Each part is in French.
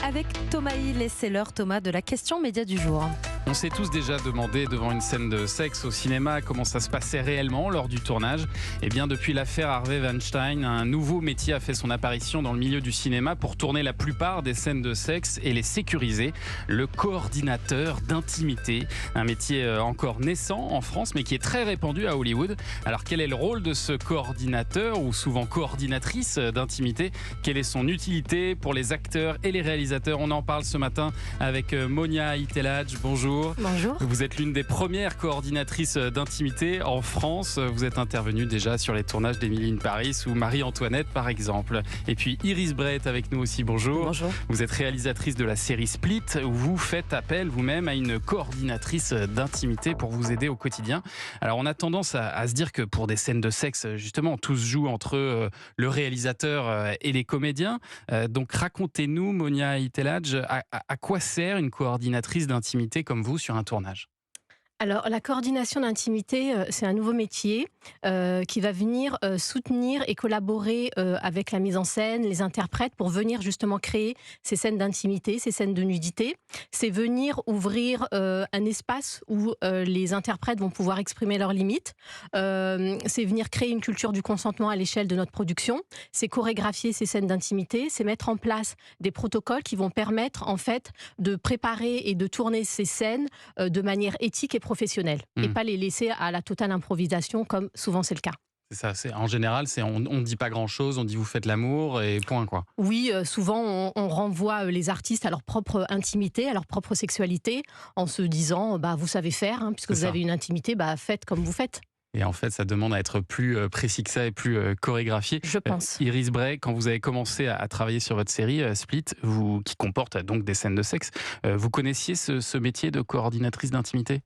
avec Thomas Hill et c'est l'heure, Thomas, de la question média du jour. On s'est tous déjà demandé devant une scène de sexe au cinéma comment ça se passait réellement lors du tournage. Et bien depuis l'affaire Harvey Weinstein, un nouveau métier a fait son apparition dans le milieu du cinéma pour tourner la plupart des scènes de sexe et les sécuriser. Le coordinateur d'intimité, un métier encore naissant en France mais qui est très répandu à Hollywood. Alors quel est le rôle de ce coordinateur ou souvent coordinatrice d'intimité? Quelle est son utilité pour les acteurs et les réalisateurs? On en parle ce matin avec Monia Itelaj. Bonjour. Bonjour. Vous êtes l'une des premières coordinatrices d'intimité en France. Vous êtes intervenue déjà sur les tournages d'Emily in Paris ou Marie-Antoinette par exemple. Et puis Iris Bray est avec nous aussi. Bonjour. Bonjour. Vous êtes réalisatrice de la série Split où vous faites appel vous-même à une coordinatrice d'intimité pour vous aider au quotidien. Alors on a tendance à se dire que pour des scènes de sexe, justement, tout se joue entre le réalisateur et les comédiens. Donc racontez-nous, Monia Itelaj, à quoi sert une coordinatrice d'intimité comme vous sur un tournage? Alors, la coordination d'intimité, c'est un nouveau métier qui va venir soutenir et collaborer avec la mise en scène, les interprètes, pour venir justement créer ces scènes d'intimité, ces scènes de nudité. C'est venir ouvrir un espace où les interprètes vont pouvoir exprimer leurs limites. C'est venir créer une culture du consentement à l'échelle de notre production. C'est chorégraphier ces scènes d'intimité. C'est mettre en place des protocoles qui vont permettre en fait de préparer et de tourner ces scènes de manière éthique et professionnelle et pas les laisser à la totale improvisation comme souvent c'est le cas. C'est ça, en général, on ne dit pas grand-chose, on dit vous faites l'amour et point quoi. Oui, souvent on renvoie les artistes à leur propre intimité, à leur propre sexualité, en se disant vous savez faire, puisque vous avez une intimité, faites comme vous faites. Et en fait, ça demande à être plus précis que ça et plus chorégraphié. Je pense. Iris Bray, quand vous avez commencé à travailler sur votre série Split, qui comporte donc des scènes de sexe, vous connaissiez ce métier de coordinatrice d'intimité ?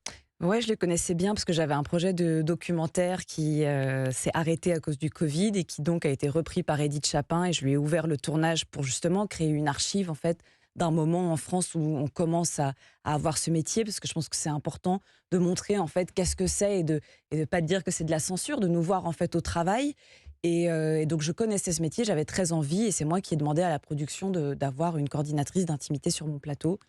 Ouais, je le connaissais bien parce que j'avais un projet de documentaire qui s'est arrêté à cause du Covid et qui donc a été repris par Edith Chapin et je lui ai ouvert le tournage pour justement créer une archive en fait d'un moment en France où on commence à avoir ce métier, parce que je pense que c'est important de montrer en fait qu'est-ce que c'est et de pas dire que c'est de la censure, de nous voir en fait au travail. Et donc je connaissais ce métier, j'avais très envie et c'est moi qui ai demandé à la production d'avoir une coordinatrice d'intimité sur mon plateau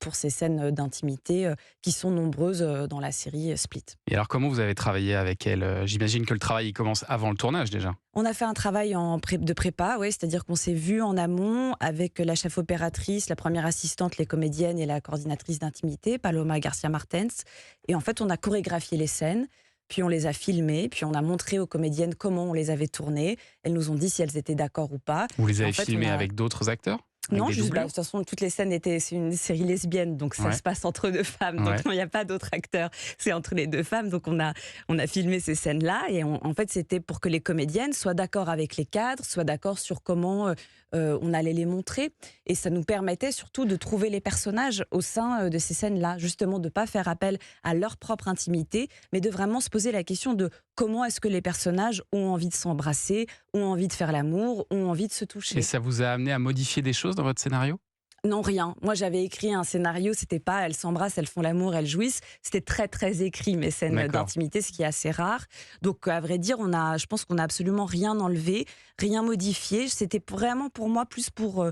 pour ces scènes d'intimité qui sont nombreuses dans la série Split. Et alors comment vous avez travaillé avec elle? J'imagine que le travail il commence avant le tournage déjà. On a fait un travail de prépa, ouais, c'est-à-dire qu'on s'est vu en amont avec la chef opératrice, la première assistante, les comédiennes et la coordinatrice d'intimité, Paloma Garcia Martens. Et en fait, on a chorégraphié les scènes, puis on les a filmées, puis on a montré aux comédiennes comment on les avait tournées. Elles nous ont dit si elles étaient d'accord ou pas. Vous les avez filmées avec d'autres acteurs? Non, juste de toute façon, toutes les scènes c'est une série lesbienne, donc ça se passe entre deux femmes, donc il n'y a pas d'autres acteurs, c'est entre les deux femmes, donc on a filmé ces scènes-là, et en fait c'était pour que les comédiennes soient d'accord avec les cadres, soient d'accord sur comment on allait les montrer, et ça nous permettait surtout de trouver les personnages au sein de ces scènes-là, justement de ne pas faire appel à leur propre intimité, mais de vraiment se poser la question de comment est-ce que les personnages ont envie de s'embrasser, ont envie de faire l'amour, ont envie de se toucher. Et ça vous a amené à modifier des choses dans votre scénario ? Non, rien. Moi, j'avais écrit un scénario, c'était pas elles s'embrassent, elles font l'amour, elles jouissent. C'était très, très écrit, mes scènes d'intimité, ce qui est assez rare. Donc, à vrai dire, je pense qu'on n'a absolument rien enlevé, rien modifié. C'était vraiment pour moi plus pour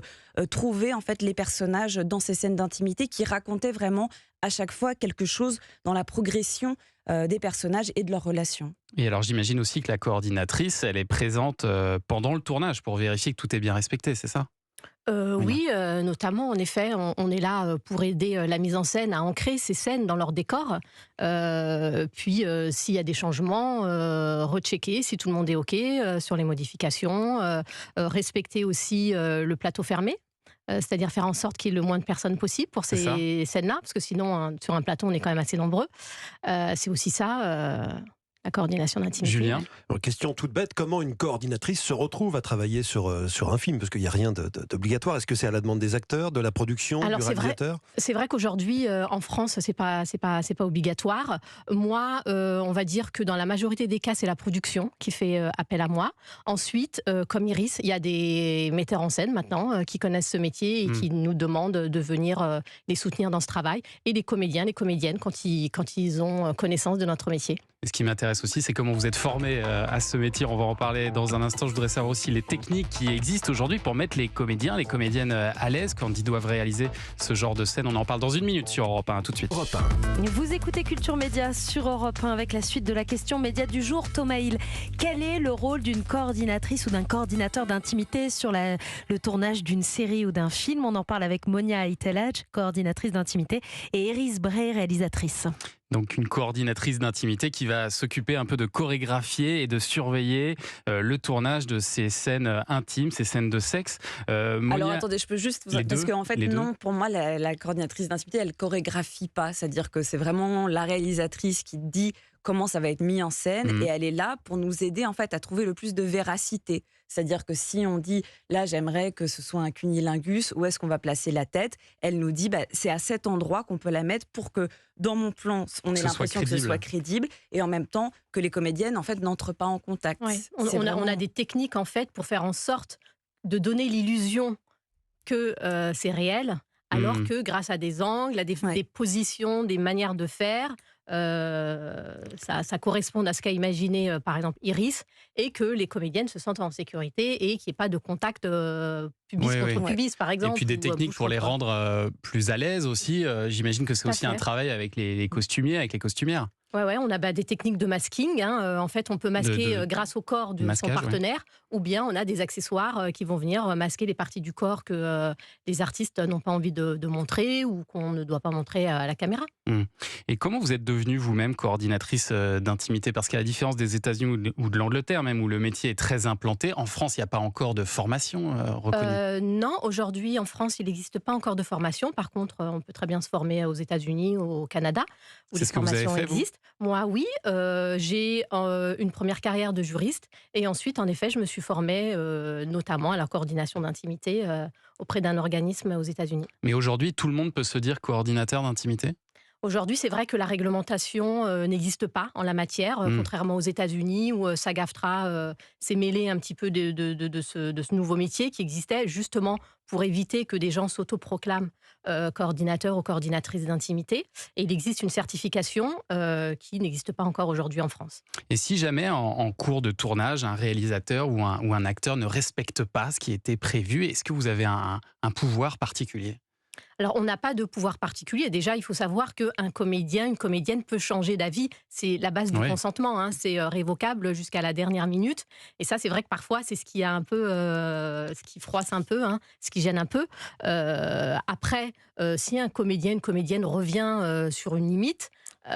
trouver en fait les personnages dans ces scènes d'intimité qui racontaient vraiment à chaque fois quelque chose dans la progression des personnages et de leurs relations. Et alors, j'imagine aussi que la coordinatrice, elle est présente pendant le tournage pour vérifier que tout est bien respecté, c'est ça ? Oui, notamment, en effet, on est là pour aider la mise en scène à ancrer ces scènes dans leur décor. Puis, s'il y a des changements, rechecker si tout le monde est OK sur les modifications. Respecter aussi le plateau fermé. C'est-à-dire faire en sorte qu'il y ait le moins de personnes possible pour ces scènes-là, parce que sinon, sur un plateau, on est quand même assez nombreux. C'est aussi ça... la coordination d'intimité. Julien ? Question toute bête, comment une coordinatrice se retrouve à travailler sur un film ? Parce qu'il n'y a rien d'obligatoire. Est-ce que c'est à la demande des acteurs, de la production, du réalisateur ? C'est vrai qu'aujourd'hui, en France, c'est pas obligatoire. Moi, on va dire que dans la majorité des cas, c'est la production qui fait appel à moi. Ensuite, comme Iris, il y a des metteurs en scène maintenant qui connaissent ce métier et qui nous demandent de venir les soutenir dans ce travail. Et les comédiens, les comédiennes, quand ils ont connaissance de notre métier. Ce qui m'intéresse m'intéresse aussi, c'est comment vous êtes formé à ce métier. On va en parler dans un instant. Je voudrais savoir aussi les techniques qui existent aujourd'hui pour mettre les comédiens, les comédiennes à l'aise quand ils doivent réaliser ce genre de scène. On en parle dans une minute sur Europe 1. Tout de suite. Europe 1. Vous écoutez Culture Média sur Europe 1 avec la suite de la question média du jour. Thomas Hill, quel est le rôle d'une coordinatrice ou d'un coordinateur d'intimité sur le tournage d'une série ou d'un film? On en parle avec Monia Aitelaj, coordinatrice d'intimité, et Iris Bray, réalisatrice. Donc une coordinatrice d'intimité qui va s'occuper un peu de chorégraphier et de surveiller le tournage de ces scènes intimes, ces scènes de sexe. Monia, alors attendez, je peux juste... Parce qu'en fait, non, pour moi, la coordinatrice d'intimité, elle chorégraphie pas. C'est-à-dire que c'est vraiment la réalisatrice qui dit comment ça va être mis en scène, et elle est là pour nous aider en fait à trouver le plus de véracité. C'est-à-dire que si on dit là j'aimerais que ce soit un cunnilingus, où est-ce qu'on va placer la tête, elle nous dit c'est à cet endroit qu'on peut la mettre pour que dans mon plan on ait l'impression que ce soit crédible, et en même temps que les comédiennes en fait n'entrent pas en contact. Ouais. On a des techniques en fait pour faire en sorte de donner l'illusion que c'est réel, alors que grâce à des angles, à des positions, des manières de faire, ça correspond à ce qu'a imaginé par exemple Iris, et que les comédiennes se sentent en sécurité et qu'il n'y ait pas de contact pubis contre pubis par exemple. Et puis des techniques pour les rendre plus à l'aise aussi. J'imagine que c'est aussi un travail avec les costumiers, avec les costumières. Ouais, on a des techniques de masking. En fait, on peut masquer grâce au corps de son partenaire, ou bien on a des accessoires qui vont venir masquer les parties du corps que les artistes n'ont pas envie de montrer ou qu'on ne doit pas montrer à la caméra. Et comment vous êtes devenue vous-même coordinatrice d'intimité? Parce qu'à la différence des États-Unis ou de l'Angleterre même, où le métier est très implanté, en France, il n'y a pas encore de formation reconnue. Non, aujourd'hui, en France, il n'existe pas encore de formation. Par contre, on peut très bien se former aux États-Unis, au Canada, où les formations existent. Moi, oui, j'ai une première carrière de juriste, et ensuite, en effet, je me suis formée notamment à la coordination d'intimité auprès d'un organisme aux États-Unis. Mais aujourd'hui, tout le monde peut se dire coordinateur d'intimité? Aujourd'hui, c'est vrai que la réglementation n'existe pas en la matière, contrairement aux États-Unis où SAG-AFTRA s'est mêlé un petit peu de ce nouveau métier qui existait justement pour éviter que des gens s'autoproclament coordinateurs ou coordinatrices d'intimité. Et il existe une certification qui n'existe pas encore aujourd'hui en France. Et si jamais en cours de tournage, un réalisateur ou un acteur ne respecte pas ce qui était prévu, est-ce que vous avez un pouvoir particulier? Alors, on n'a pas de pouvoir particulier. Déjà, il faut savoir qu'un comédien, une comédienne peut changer d'avis. C'est la base du consentement. C'est révocable jusqu'à la dernière minute. Et ça, c'est vrai que parfois, c'est ce qui a un peu, ce qui froisse un peu, ce qui gêne un peu. Après, si un comédien, une comédienne revient sur une limite, elle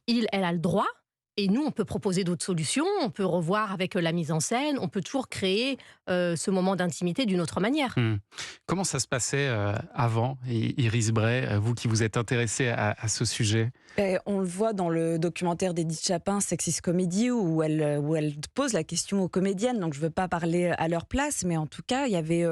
a le droit. Et nous, on peut proposer d'autres solutions, on peut revoir avec la mise en scène, on peut toujours créer ce moment d'intimité d'une autre manière. Comment ça se passait avant, Iris Bray, vous qui vous êtes intéressée à ce sujet? On le voit dans le documentaire d'Edith Chapin, Sexist Comedy, où elle pose la question aux comédiennes. Donc je ne veux pas parler à leur place, mais en tout cas, il y avait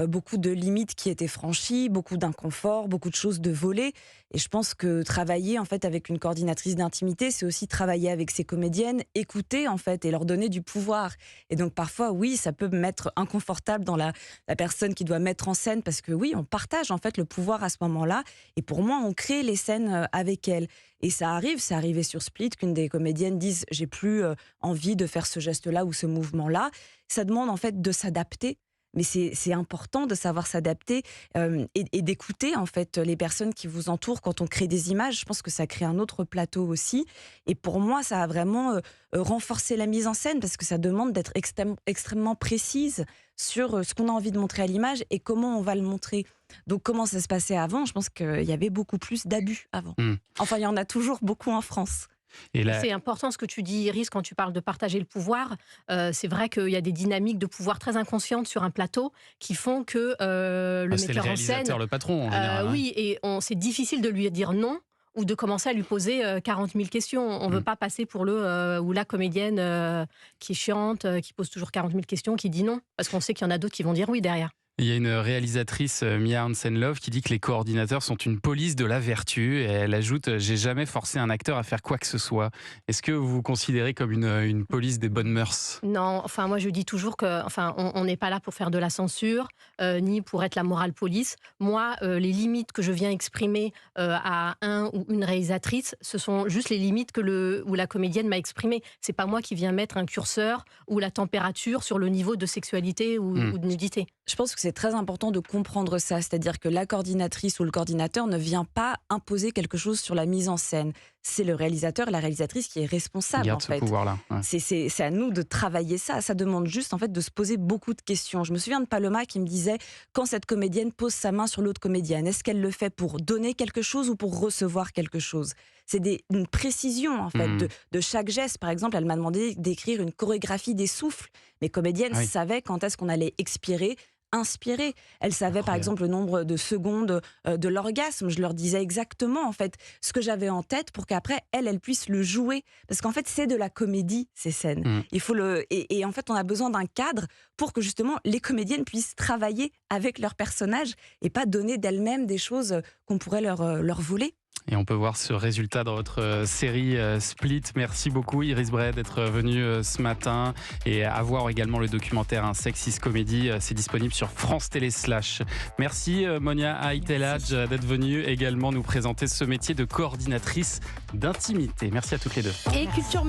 beaucoup de limites qui étaient franchies, beaucoup d'inconfort, beaucoup de choses de volées. Et je pense que travailler en fait avec une coordinatrice d'intimité, c'est aussi travailler avec ses comédiennes, écouter en fait et leur donner du pouvoir. Et donc parfois, oui, ça peut me mettre inconfortable dans la personne qui doit mettre en scène, parce que oui, on partage en fait le pouvoir à ce moment-là. Et pour moi, on crée les scènes avec elle. Et ça arrive, c'est arrivé sur Split qu'une des comédiennes dise j'ai plus envie de faire ce geste-là ou ce mouvement-là. Ça demande en fait de s'adapter. Mais c'est important de savoir s'adapter et d'écouter en fait les personnes qui vous entourent quand on crée des images. Je pense que ça crée un autre plateau aussi. Et pour moi, ça a vraiment renforcé la mise en scène, parce que ça demande d'être extrêmement précise sur ce qu'on a envie de montrer à l'image et comment on va le montrer. Donc comment ça se passait avant? Je pense qu'il y avait beaucoup plus d'abus avant. Enfin, il y en a toujours beaucoup en France. C'est important ce que tu dis, Iris, quand tu parles de partager le pouvoir. C'est vrai qu'il y a des dynamiques de pouvoir très inconscientes sur un plateau qui font que le metteur en scène... C'est le réalisateur, le patron en général. Oui, et c'est difficile de lui dire non ou de commencer à lui poser 40 000 questions. On ne veut pas passer pour le ou la comédienne qui est chiante, qui pose toujours 40 000 questions, qui dit non, parce qu'on sait qu'il y en a d'autres qui vont dire oui derrière. Il y a une réalisatrice, Mia Hansen-Løve, qui dit que les coordinateurs sont une police de la vertu. Et elle ajoute « J'ai jamais forcé un acteur à faire quoi que ce soit ». Est-ce que vous vous considérez comme une police des bonnes mœurs ? Non, enfin moi je dis toujours que, on n'est pas là pour faire de la censure, ni pour être la morale police. Moi, les limites que je viens exprimer à un ou une réalisatrice, ce sont juste les limites où la comédienne m'a exprimées. C'est pas moi qui viens mettre un curseur ou la température sur le niveau de sexualité ou de nudité. Je pense que c'est très important de comprendre ça, c'est-à-dire que la coordinatrice ou le coordinateur ne vient pas imposer quelque chose sur la mise en scène. C'est le réalisateur et la réalisatrice qui est responsable, en fait. Ce pouvoir-là. Ouais. C'est à nous de travailler ça. Ça demande juste, en fait, de se poser beaucoup de questions. Je me souviens de Paloma qui me disait, quand cette comédienne pose sa main sur l'autre comédienne, est-ce qu'elle le fait pour donner quelque chose ou pour recevoir quelque chose ? C'est une précision, en fait, de chaque geste. Par exemple, elle m'a demandé d'écrire une chorégraphie des souffles. Les comédiennes savaient quand est-ce qu'on allait expirer, inspirée. Elle savait par exemple le nombre de secondes de l'orgasme. Je leur disais exactement en fait ce que j'avais en tête pour qu'après elle puisse le jouer. Parce qu'en fait c'est de la comédie ces scènes. Il faut et en fait on a besoin d'un cadre pour que justement les comédiennes puissent travailler avec leurs personnages et pas donner d'elles-mêmes des choses qu'on pourrait leur voler. Et on peut voir ce résultat dans votre série Split. Merci beaucoup Iris Bray d'être venue ce matin et à voir également le documentaire Sexist Comedy. C'est disponible sur France Télé /. Merci Monia Aitelaj d'être venue également nous présenter ce métier de coordinatrice d'intimité. Merci à toutes les deux. Et Culture